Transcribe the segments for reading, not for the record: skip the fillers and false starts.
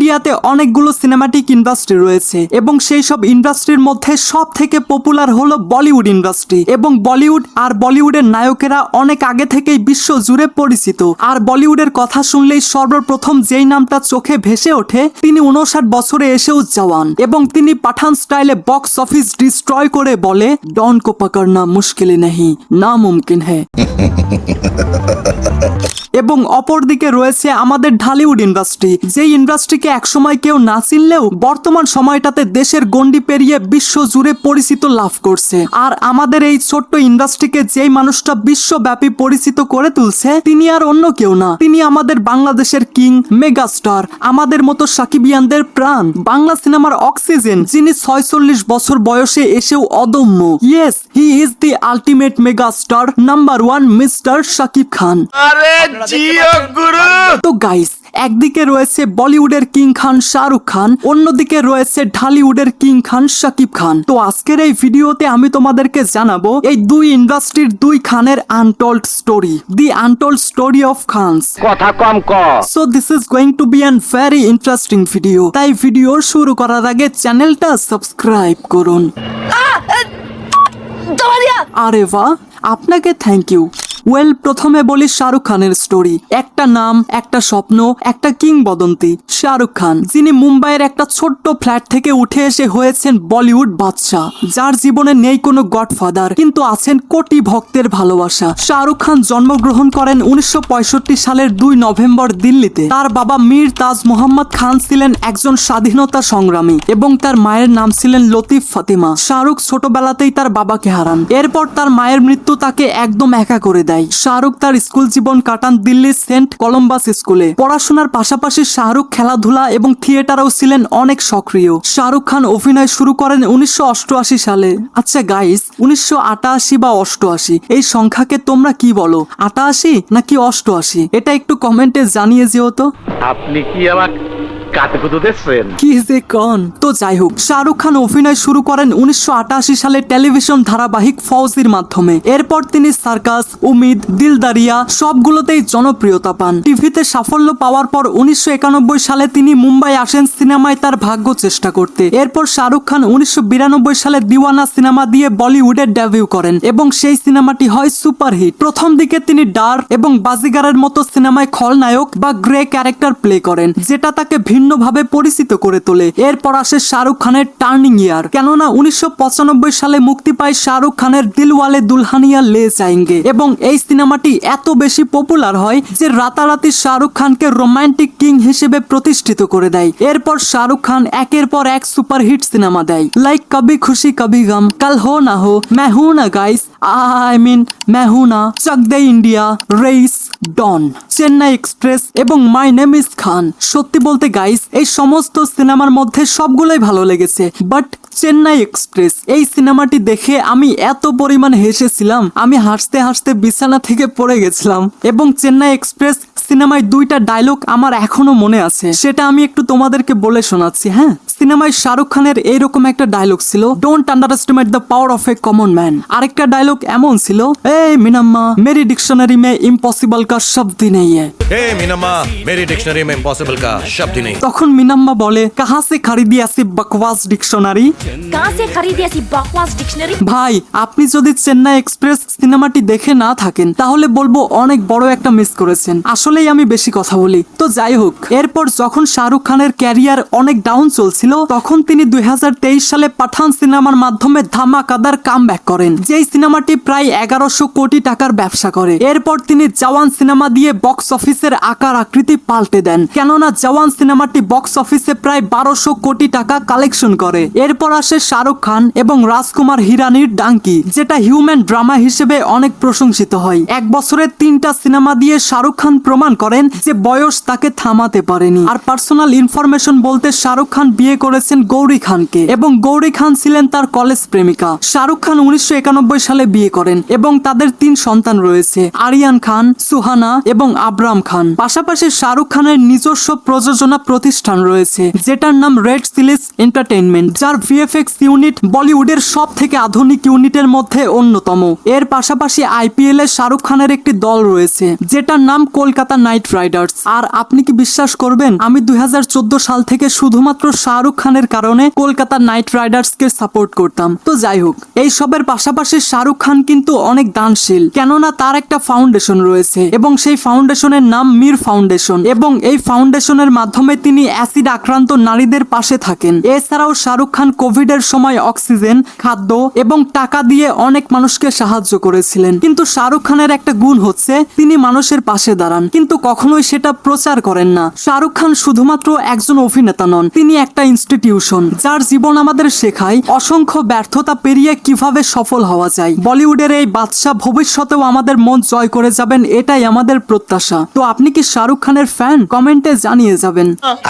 ইন্ডিয়াতে অনেকগুলো cinematic industry রয়েছে এবং সেই সব ইন্ডাস্ট্রির মধ্যে সব থেকে পপুলার হলো বলিউড ইন্ডাস্ট্রি। এবং বলিউড আর বলিউডের নায়কেরা অনেক আগে থেকেই বিশ্ব জুড়ে পরিচিত। আর বলিউডের কথা শুনলেই সর্বপ্রথম যেই নামটা চোখে ভেসে ওঠে তিনি 59 বছরে এসেও জওয়ান, এবং তিনি পাঠান স্টাইলে বক্স অফিস ডিস্ট্রয় করে বলে, ডন কো পকড়না মুশকিল नहीं नामुमकिन है। এবং অপরদিকে রয়েছে আমাদের ঢালিউড ইন্ডাস্ট্রি, যেই ইন্ডাস্ট্রিকে একসময় কেউ না চিনলেও বর্তমান সময়টাতে দেশের গণ্ডি পেরিয়ে বিশ্ব জুড়ে পরিচিত লাভ করছে। আর আমাদের এই ছোট্ট ইন্ডাস্ট্রিকে যেই মানুষটা বিশ্বব্যাপী পরিচিত করে তুলছে তিনি আর অন্য কেউ না, তিনি আমাদের বাংলাদেশের কিং, মেগাস্টার, আমাদের মতো সাকিবিয়ানদের প্রাণ, বাংলা সিনেমার অক্সিজেন, যিনি 46 বছর বয়সে এসেও অদম্য। Yes, he is the ultimate megastar number 1 mister Shakib Khan. তো গাইস, একদিকে রয়েছে বলিউডের কিং খান শাহরুখ খান, অন্যদিকে রয়েছে ঢালিউডের কিং খান শাকিব খান। তো আজকের এই ভিডিওতে আমি তোমাদেরকে জানাবো এই দুই ইন্ডাস্ট্রির দুই খানের untold story, the untold story of Khan's. কথা কম ক। So this is going to be an very interesting video. তাই ভিডিও শুরু করার আগে চ্যানেলটা সাবস্ক্রাইব করুন। আরে বাহ, আপনাকে থ্যাংক ইউ। ওয়েল, প্রথমে বলি শাহরুখ খানের স্টোরি। একটা নাম, একটা স্বপ্ন, একটা কিংবদন্তি। শাহরুখ খান, যিনি মুম্বাইয়ের একটা ছোট্ট ফ্ল্যাট থেকে উঠে এসে হয়েছেন বলিউড বাদশাহ, যার জীবনে নেই কোনো গডফাদার কিন্তু আছেন কোটি ভক্তের ভালোবাসা। শাহরুখ খান জন্মগ্রহণ করেন 1965 সালের 2 নভেম্বর দিল্লিতে। তার বাবা মীর তাজ মোহাম্মদ খান ছিলেন একজন স্বাধীনতা সংগ্রামী এবং তার মায়ের নাম ছিলেন লতিফ ফাতিমা। শাহরুখ ছোটবেলাতেই তার বাবাকে হারান। এরপর তার মায়ের মৃত্যু তাকে একদম একা করে দেয়। শাহরুখ তার স্কুল জীবন কাটান দিল্লির সেন্ট কলম্বাস স্কুলে। পড়াশোনার পাশাপাশি শাহরুখ খেলাধুলা এবং থিয়েটারেও ছিলেন অনেক সক্রিয়। শাহরুখ খান অভিনয় শুরু করেন 1988 সালে। আচ্ছা গাইস, 1988 বা 88 এই সংখ্যাকে তোমরা কি বলো, 88 নাকি 88? এটা একটু কমেন্টে জানিয়ে যেও তো। আপনি কি আমার কাতুকুতু দেখছেন? কি যে কন। তো যাই হোক, শাহরুখ খান অভিনয় শুরু করেন 1988 সালে টেলিভিশন ধারাবাহিক ফৌজির মাধ্যমে। এরপর তিনি সার্কাস, উমিদ, দিলদারিয়া সবগুলোতেই জনপ্রিয়তা পান। টিভিতে সাফল্য পাওয়ার পর 1991 সালে তিনি মুম্বাই আসেন সিনেমায় তার ভাগ্য চেষ্টা করতে। এরপর শাহরুখ খান 1992 সালে দিওয়ানা সিনেমা দিয়ে বলিউডে ডেবিউ করেন এবং সেই সিনেমাটি হয় সুপারহিট। প্রথম দিকে তিনি ডার এবং বাজিগারের মতো সিনেমায় খলনায়ক বা গ্রে ক্যারেক্টার প্লে করেন, যেটা তাকে ভিন্নভাবে পরিচিত করে তোলে। এরপর আসে শাহরুখ খানের টার্নিং ইয়ার, কেননা 1995 সালে মুক্তি পায় শাহরুখ খানের দিলওয়ালে দুলহানিয়া লে যায়েঙ্গে এবং এই সিনেমাটি এত বেশি পপুলার হয় যে রাতারাতি শাহরুখ খানকে রোমান্টিক কিং হিসেবে প্রতিষ্ঠিত করে দেয়। এরপর শাহরুখ খান একের পর এক সুপারহিট সিনেমা দেয়, লাইক কবি খুশি কবি গম, কাল হো না হো, मैं हूं ना गाइस, आई मीन मैं हूं ना, चक दे इंडिया, रेस, ডন, চেন্নাই এক্সপ্রেস এবং মাই নেম ইজ খান। সত্যি বলতে গাইস, এই সমস্ত সিনেমার মধ্যে সবগুলোই ভালো লেগেছে, বাট চেন্নাই এক্সপ্রেস এই সিনেমাটি দেখে আমি এত পরিমাণ হেসেছিলাম, আমি হাসতে হাসতে বিছানা থেকে পড়ে গেছিলাম। এবং চেন্নাই এক্সপ্রেস সিনেমায় 2টা ডায়লগ আমার এখনো মনে আছে, সেটা আমি একটু তোমাদেরকে বলে শোনাচ্ছি। হ্যাঁ, সিনেমায় শাহরুখ খানের এইরকম একটা ডায়লগ ছিল, don't underestimate the power of a common man. আরেকটা ডায়লগ এমন ছিল, এই মিনাম্মা মেরি ডিকশনারি মে ইম্পসিবল কা শব্দ ই নেই है। हे मिनम्मा मेरी डिक्शनरी में इम्पॉसिबल का शब्द ही नहीं। তখন মিনাম্মা বলে, কাহা সে খরিদি আসি বকওয়াস ডিকশনারি। कहाँ से खरीदी ऐसी बकवास डिक्शनरी? ভাই, আপনি যদি চেন্নাই এক্সপ্রেস সিনেমাটি দেখে না থাকেন তাহলে বলবো অনেক বড় একটা মিস করেছেন। আসলেই আমি বেশি কথা বলি। তো যাই হোক, এরপর যখন শাহরুখ খানের ক্যারিয়ার অনেক ডাউন চলছিল তখন তিনি 2023 সালে পাঠান সিনেমার মাধ্যমে ধামাকাদার কামব্যাক করেন, যেই সিনেমাটি প্রায় 1100 কোটি টাকার ব্যবসা করে। এরপর তিনি জওয়ান সিনেমা দিয়ে বক্স অফিসের আকার আকৃতি পাল্টে দেন, কেননা জওয়ান সিনেমাটি বক্স অফিসে প্রায় 1200 কোটি টাকা কালেকশন করে। এরপর আসে শাহরুখ খান এবং রাজকুমার হিরানির ডাঙ্কি, যেটা হিউম্যান ড্রামা হিসেবে অনেক প্রশংসিত হয়। 1 বছরে 3টা সিনেমা দিয়ে শাহরুখ খান প্রমাণ করেন যে বয়স তাকে থামাতে পারেনি। আর পার্সোনাল ইনফরমেশন বলতে শাহরুখ খান বিয়ে বিয়ে করেছেন গৌরী খানকে এবং গৌরী খান ছিলেন তার কলেজ প্রেমিকা। শাহরুখ খান 1991 সালে বিয়ে করেন এবং তাদের 3 সন্তান রয়েছে, আরিয়ান খান, সুহানা এবং আবরাম খান। পাশাপাশি শাহরুখ খানের নিজস্ব প্রযোজনা প্রতিষ্ঠান রয়েছে যেটার নাম রেড চিলিজ এন্টারটেইনমেন্ট, যার ভিএফএক্স ইউনিট বলিউডের সব থেকে আধুনিক ইউনিটের মধ্যে অন্যতম। এর পাশাপাশি আইপিএল এ শাহরুখ খানের একটি দল রয়েছে যেটার নাম কলকাতা নাইট রাইডার্স। আর আপনি কি বিশ্বাস করবেন, আমি 2014 সাল থেকে শুধুমাত্র শাহরুখ খানের কারণে কলকাতা নাইট রাইডার্স কে সাপোর্ট করতাম। তো যাই হোক, এই সবের পাশাপাশি শাহরুখ খান কিন্তু অনেক দানশীল, কেননা তার একটা ফাউন্ডেশন রয়েছে এবং সেই ফাউন্ডেশনের নাম মীর ফাউন্ডেশন এবং এই ফাউন্ডেশনের মাধ্যমে তিনি অ্যাসিড আক্রান্ত নারীদের পাশে থাকেন। এছাড়াও শাহরুখ খান কোভিড এর সময় অক্সিজেন, খাদ্য এবং টাকা দিয়ে অনেক মানুষকে সাহায্য করেছিলেন। কিন্তু শাহরুখ খানের একটা গুণ হচ্ছে তিনি মানুষের পাশে দাঁড়ান, কিন্তু কখনোই সেটা প্রচার করেন না। শাহরুখ খান শুধুমাত্র একজন অভিনেতা নন, তিনি একটা ইনস্টিটিউশন যার জীবন আমাদের শেখায় অসংখ্য ব্যর্থতা পেরিয়ে কিভাবে সফল হওয়া যায়। বলিউডের এই বাদশা ভবিষ্যতেও আমাদের মন জয় করে যাবেন, এটাই আমাদের প্রত্যাশা। তো আপনি কি শাহরুখ খানের ফ্যান? কমেন্টে জানিয়ে যাবেন।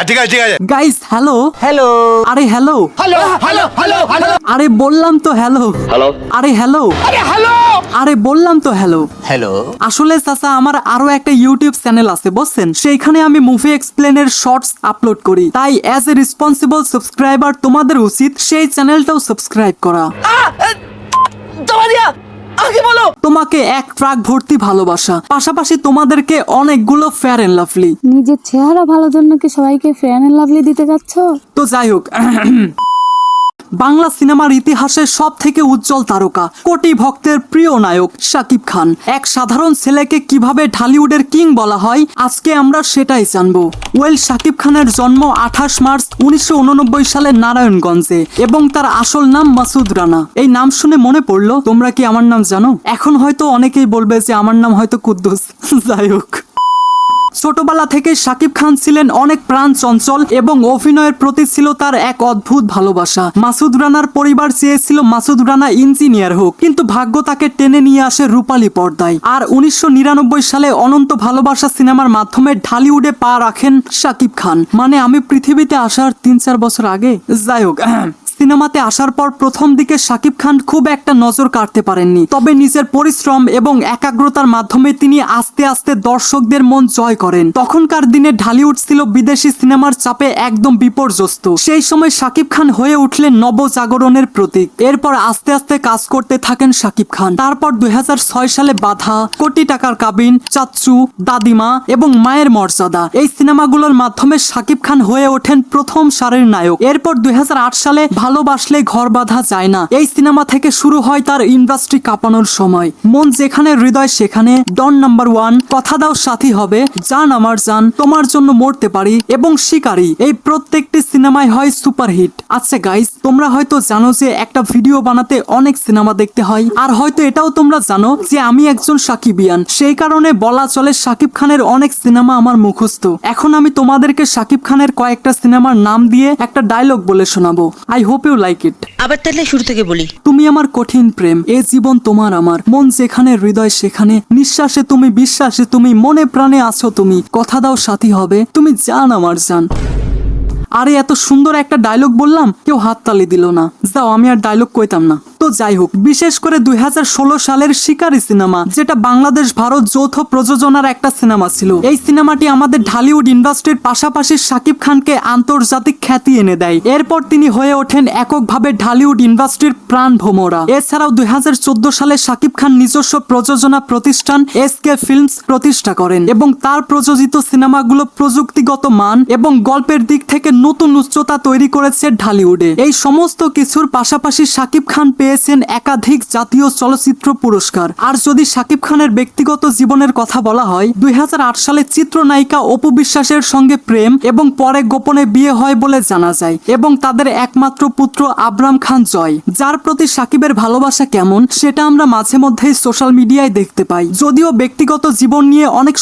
ঠিক আছে গাইস, হ্যালো হ্যালো, আরে হ্যালো হ্যালো হ্যালো হ্যালো, আরে বললাম তো হ্যালো হ্যালো, আরে হ্যালো আরে হ্যালো, আরে বললাম তো হ্যালো হ্যালো। আসলে চাচা, আমার আরো একটা ইউটিউব চ্যানেল আছে বুঝছেন, সেইখানে আমি মুভি এক্সপ্লেনের শর্টস আপলোড করি, তাই অ্যাজ এ রেসপন্সিবল সাবস্ক্রাইবার তোমাদের উচিত সেই চ্যানেলটাও সাবস্ক্রাইব করা। তোমাকে এক ট্রাক ভর্তি ভালোবাসা, পাশাপাশি তোমাদেরকে অনেকগুলো ফেয়ার এন্ড লাভলি। নিজের চেহারা ভালো জন্য কি সবাইকে ফেয়ার এন্ড লাভলি দিতে যাচ্ছ? তো যাই হোক, বাংলা সিনেমার ইতিহাসে সব থেকে উজ্জ্বল তারকা, কোটি ভক্তের প্রিয় নায়ক শাকিব খান। এক সাধারণ ছেলেকে কিভাবে ঢালিউডের কিং বলা হয়, আজকে আমরা সেটাই জানবো। শাকিব খানের জন্ম 28 মার্চ 1989 সালে নারায়ণগঞ্জে এবং তার আসল নাম মাসুদ রানা। এই নাম শুনে মনে পড়লো, তোমরা কি আমার নাম জানো? এখন হয়তো অনেকেই বলবে যে আমার নাম হয়তো কুদ্দুস। যাই হোক, ছোটবেলা থেকে শাকিব খান ছিলেন অনেক প্রাণ চঞ্চল এবং অভিনয়ের প্রতি ছিল তার এক অদ্ভুত ভালোবাসা। মাসুদ রানার পরিবার চেয়েছিল মাসুদ রানা ইঞ্জিনিয়ার হোক, কিন্তু ভাগ্য তাকে টেনে নিয়ে আসে রূপালী পর্দায়। আর 1999 সালে অনন্ত ভালোবাসা সিনেমার মাধ্যমে ঢালিউডে পা রাখেন শাকিব খান, মানে আমি পৃথিবীতে আসার 3-4 বছর আগে। যাই হোক, সিনেমাতে আসার পর প্রথম দিকে শাকিব খান খুব একটা নজর কাটতে পারেননি, তবে নিজের পরিশ্রম এবং একাগ্রতার মাধ্যমে তিনি আস্তে আস্তে দর্শকদের মন জয় করেন। তখনকার দিনে ঢালিউড ছিল বিদেশি সিনেমার চাপে একদম বিপর্যস্ত। সেই সময় শাকিব খান হয়ে উঠলেন নবজাগরণের প্রতীক। এরপর আস্তে আস্তে কাজ করতে থাকেন শাকিব খান। তারপর 2006 সালে বাধা, কোটি টাকার কাবিন, চাচ্চু, দাদিমা এবং মায়ের মর্যাদা, এই সিনেমাগুলোর মাধ্যমে শাকিব খান হয়ে ওঠেন প্রথম সারির নায়ক। এরপর 2008 সালে ভালোবাসলে ঘর বাঁধা যায় না, এই সিনেমা থেকে শুরু হয় তার ইন্ডাস্ট্রি কাঁপানোর সময়। মন যেখানে হৃদয় সেখানে, ডন নাম্বার 1, কথা দাও সাথী হবে, জান আমার জান, তোমার জন্য মরতে পারি এবং শিকারী, এই প্রত্যেকটি সিনেমায় হয় সুপারহিট। আচ্ছা গাইস, তোমরা হয়তো জানো যে একটা ভিডিও বানাতে অনেক সিনেমা দেখতে হয়, আর হয়তো এটাও তোমরা জানো যে আমি একজন সাকিবিয়ান, সেই কারণে বলা চলে শাকিব খানের অনেক সিনেমা আমার মুখস্থ। এখন আমি তোমাদেরকে শাকিব খানের কয়েকটা সিনেমার নাম দিয়ে একটা ডায়লগ বলে শোনাবো। I hope you like it. আবার তাহলে শুরু থেকে বলি। তুমি আমার কঠিন প্রেম, এ জীবন তোমার আমার, মন যেখানে হৃদয় সেখানে, নিঃশ্বাসে তুমি বিশ্বাসে তুমি, মনে প্রাণে আছো তুমি, কথা দাও সাথী হবে, তুমি জান আমার জান। আরে এত সুন্দর একটা ডায়লগ বললাম, কেউ হাততালি দিল না। যাও, আমি আর ডায়লগ কইতাম না। তো যাই হোক, বিশেষ করে 2016 সালের শিকারী সিনেমা, যেটা বাংলাদেশ ভারত যৌথ প্রযোজনার একটা সিনেমা ছিল, এই সিনেমাটি আমাদের ঢালিউড ইন্ডাস্ট্রির পাশাপাশি শাকিব খানকে আন্তর্জাতিক খ্যাতি এনে দেয়। এরপর তিনি হয়ে ওঠেন এককভাবে ঢালিউড ইন্ডাস্ট্রির প্রাণ ভোমরা। এছাড়াও 2014 সালে শাকিব খান নিজস্ব প্রযোজনা প্রতিষ্ঠান এসকে ফিল্মস প্রতিষ্ঠা করেন এবং তার প্রযোজিত সিনেমাগুলো প্রযুক্তিগত মান এবং গল্পের দিক থেকে নতুন উচ্চতা তৈরি করেছে ঢালিউডে। এই সমস্ত কিছুর পাশাপাশি শাকিব খান পেয়েছেন একাধিক জাতীয় চলচ্চিত্র পুরস্কার। আর যদি শাকিব খানের ব্যক্তিগত জীবনের কথা বলা হয়, 2008 সালে চিত্রনায়িকা অপু বিশ্বাসের সঙ্গে প্রেম এবং পরে গোপনে বিয়ে হয় বলে জানা যায় এবং তাদের একমাত্র পুত্র আবরাম খান জয়, যার প্রতি শাকিবের ভালোবাসা কেমন সেটা আমরা মাঝে মধ্যেই সোশ্যাল মিডিয়ায় দেখতে পাই। যদিও ব্যক্তিগত জীবন নিয়ে অনেক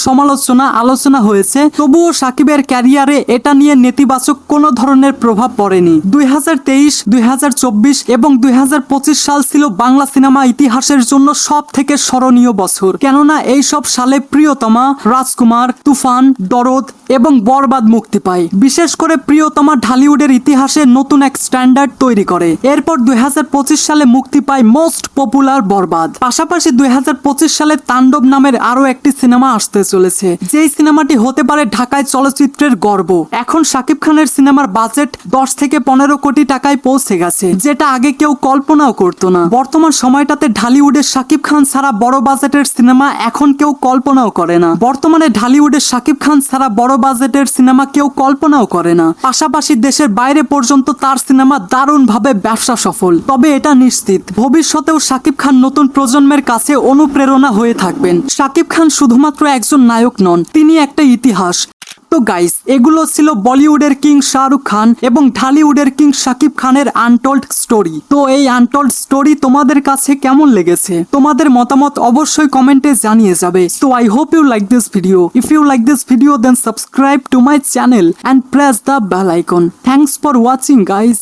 আলোচনা হয়েছে, তবুও শাকিবের ক্যারিয়ারে এটা নিয়ে নেতিবাচক কোনো ধরনের প্রভাব পড়েনি। 2023, 2024 এবং 2025 সাল ছিল বাংলা সিনেমা ইতিহাসের জন্য সব থেকে স্মরণীয় বছর, কেননা এই সব সালে প্রিয়তমা, রাজকুমার, তুফান, দরদ এবং বরবাদ মুক্তি পায়। বিশেষ করে প্রিয়তমা ঢালিউডের ইতিহাসে নতুন এক স্ট্যান্ডার্ড তৈরি করে। এরপর 2025 সালে মুক্তি পায় মোস্ট পপুলার বরবাদ। পাশাপাশি 2025 সালে তাণ্ডব নামের আরো একটি সিনেমা আসতে চলেছে, যেই সিনেমাটি হতে পারে ঢাকায় চলচ্চিত্রের গর্ব। এখন শাকিব খানের সিনেমার বাজেট 10 থেকে 15 কোটি টাকায় পৌঁছে গেছে, যেটা আগে কেউ কল্পনাও করতো না। বর্তমান সময়টাতে ঢালিউডের শাকিব খান ছাড়া বড় বাজেটের সিনেমা এখন কেউ কল্পনাও করে না। বর্তমানে ঢালিউডের শাকিব খান ছাড়া বড় বাজেটের সিনেমা কেউ কল্পনাও করে না। পাশাপাশি দেশের বাইরে পর্যন্ত তার সিনেমা দারুণভাবে ব্যবসা সফল। তবে এটা নিশ্চিত, ভবিষ্যতেও শাকিব খান নতুন প্রজন্মের কাছে অনুপ্রেরণা হয়ে থাকবেন। শাকিব খান শুধুমাত্র একজন নায়ক নন, তিনি একটা ইতিহাস। তো গাইস, এগুলো ছিল বলিউডের কিং শাহরুখ খান এবং ঢালিউডের কিং শাকিব খানের আনটোল্ড স্টোরি। তো এই আনটোল্ড স্টোরি তোমাদের কাছে কেমন লেগেছে? তোমাদের মতামত অবশ্যই কমেন্টে জানিয়ে যাবে। So I hope you like this video. If you like this video, then subscribe to my channel and press the bell icon. Thanks for watching, guys.